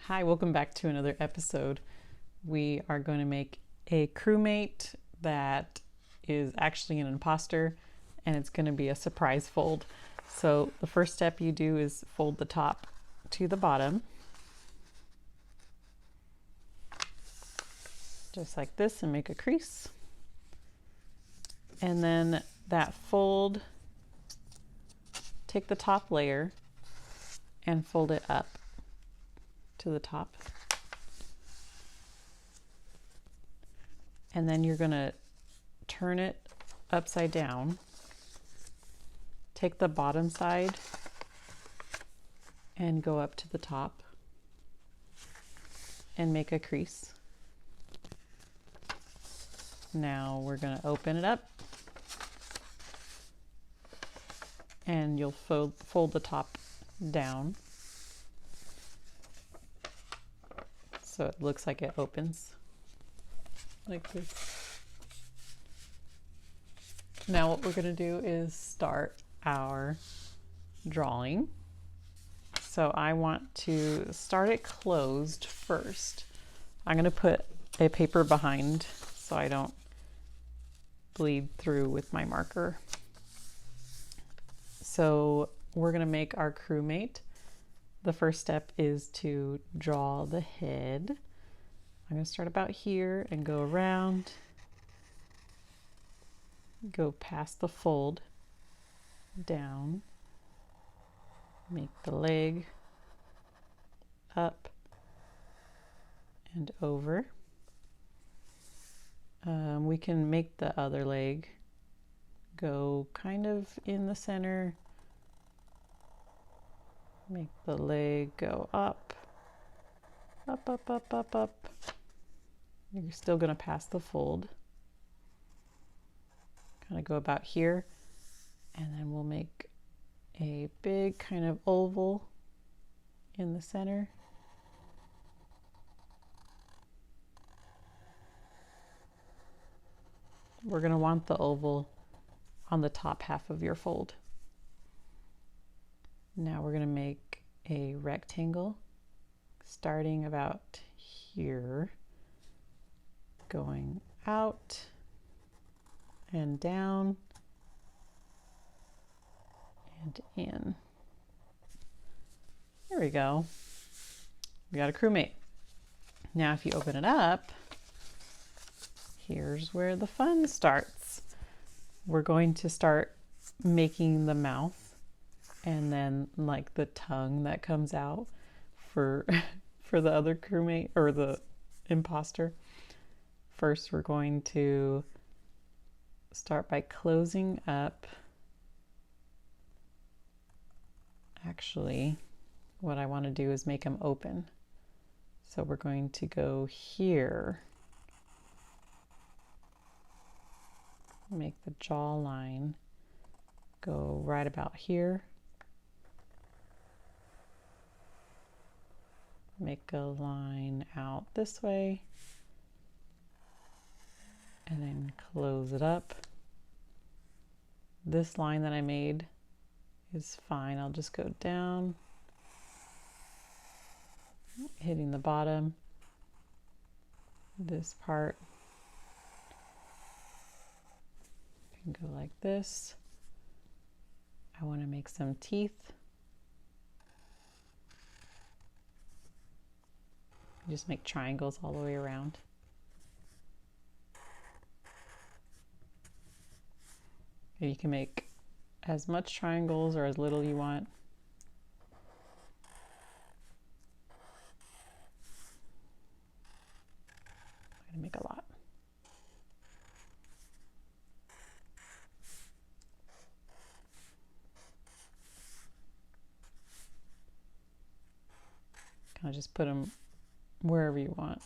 Hi, welcome back to another episode. We are going to make a crewmate that is actually an imposter, and it's going to be a surprise fold. So the first step you do is fold the top to the bottom, just like this, and make a crease. And then that fold, take the top layer and fold it up to the top. And then you're going to turn it upside down. Take the bottom side and go up to the top and make a crease. Now we're going to open it up and you'll fold the top down so it looks like it opens like this. Now what we're going to do is start our drawing. So I want to start it closed first. I'm going to put a paper behind so I don't bleed through with my marker. So we're going to make our crewmate. The first step is to draw the head. I'm going to start about here and go around, go past the fold, down, make the leg up and over. We can make the other leg go kind of in the center, make the leg go up, up, up, up, up, up. You're still going to pass the fold. Kind of go about here, and then we'll make a big kind of oval in the center. We're going to want the oval on the top half of your fold. Now we're going to make a rectangle starting about here, going out and down and in. There we go. We got a crewmate. Now if you open it up, here's where the fun starts. We're going to start making the mouth and then like the tongue that comes out for the other crewmate or the imposter. First, we're going to start by closing up. Actually, what I want to do is make them open. So we're going to go here, make the jawline go right about here, make a line out this way, and then close it up. This line that I made is fine. I'll just go down, hitting the bottom. This part can go like this. I want to make some teeth. Just make triangles all the way around. You can make as much triangles or as little you want. I'm gonna make a lot. Kind of just put them wherever you want.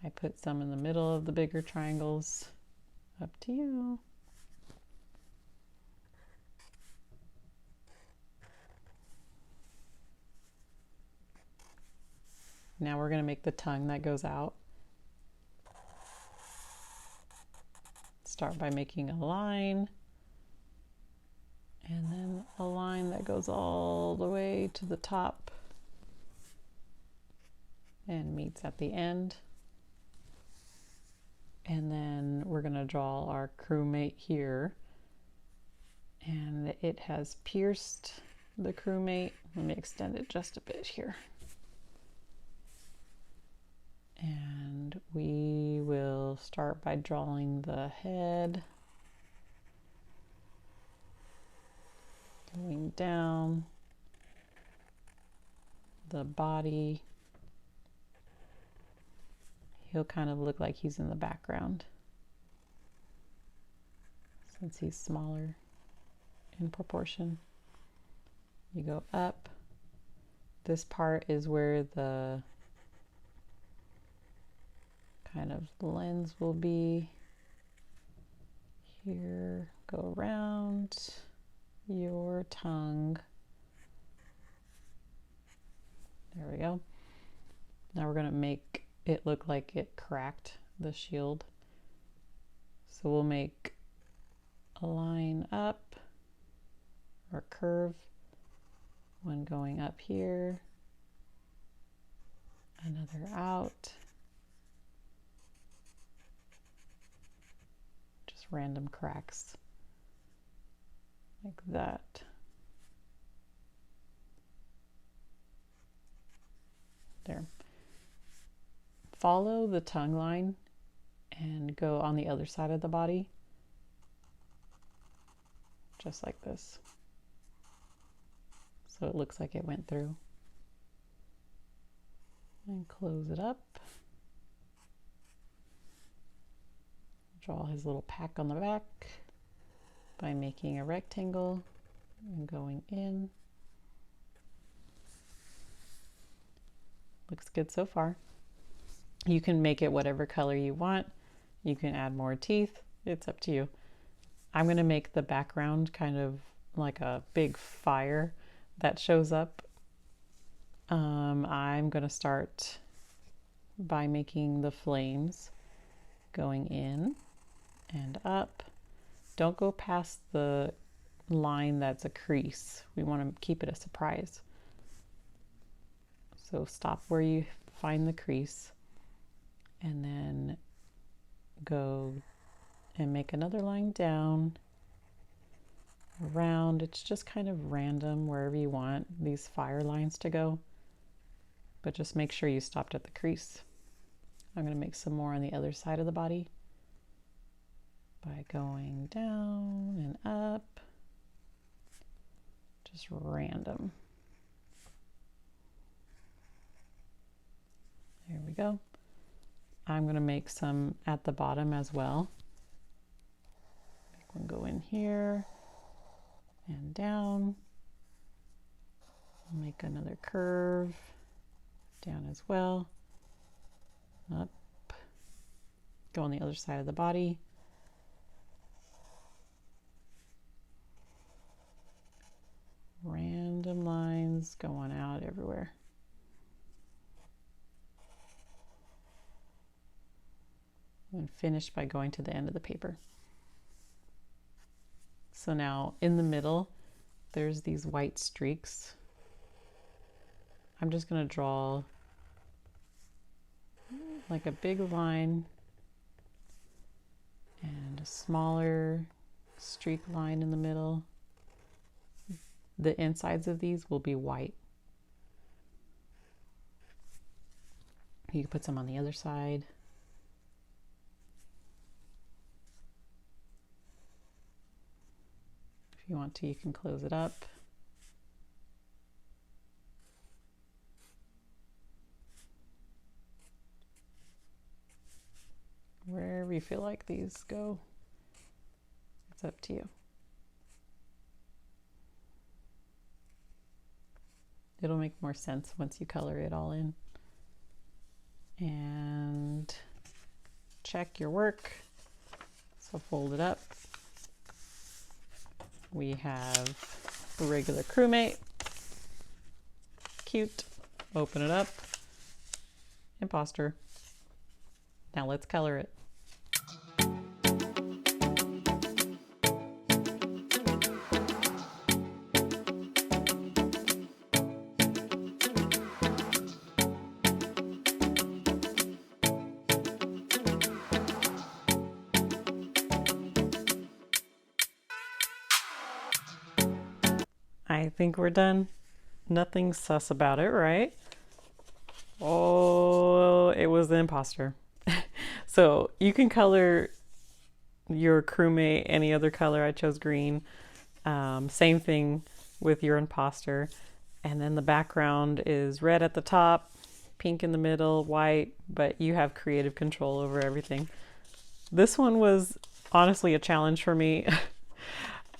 I put some in the middle of the bigger triangles. Up to you. Now we're going to make the tongue that goes out. Start by making a line, and then a line that goes all the way to the top and meets at the end. And then we're going to draw our crewmate here. And it has pierced the crewmate. Let me extend it just a bit here. And we will start by drawing the head. Going down. The body. He'll kind of look like he's in the background since he's smaller in proportion. You go up. This part is where the kind of lens will be. Here, go around your tongue. There we go. Now we're going to make it look like it cracked the shield. So we'll make a line up or curve, one going up here, another out, just random cracks like that. There. Follow the tongue line and go on the other side of the body, just like this. So it looks like it went through. And close it up. Draw his little pack on the back by making a rectangle and going in. Looks good so far. You can make it whatever color you want. You can add more teeth. It's up to you. I'm going to make the background kind of like a big fire that shows up. I'm going to start by making the flames going in and up. Don't go past the line that's a crease. We want to keep it a surprise. So stop where you find the crease and then go and make another line down, around. It's just kind of random wherever you want these fire lines to go, but just make sure you stopped at the crease. I'm going to make some more on the other side of the body by going down and up, just random. There we go. I'm going to make some at the bottom as well. Make one go in here and down. Make another curve down as well. Up. Go on the other side of the body. Random lines going out everywhere. And finish by going to the end of the paper. So now in the middle, there's these white streaks. I'm just going to draw like a big line and a smaller streak line in the middle. The insides of these will be white. You can put some on the other side. If you want to, you can close it up. Wherever you feel like these go, it's up to you. It'll make more sense once you color it all in. And check your work. So fold it up. We have a regular crewmate. Cute. Open it up. Imposter. Now let's color it. I think we're done. Nothing sus about it, right? Oh, it was the imposter. So you can color your crewmate any other color. I chose green. Same thing with your imposter. And then the background is red at the top, pink in the middle, white, but you have creative control over everything. This one was honestly a challenge for me.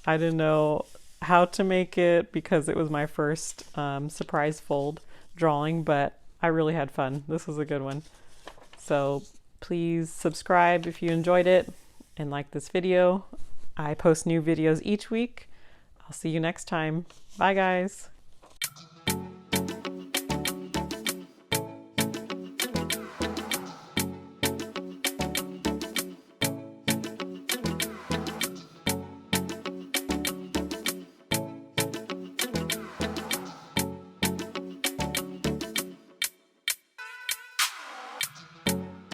I didn't know how to make it because it was my first surprise fold drawing, but I really had fun. This was a good one. So please subscribe if you enjoyed it and like this video. I post new videos each week. I'll see you next time. Bye guys.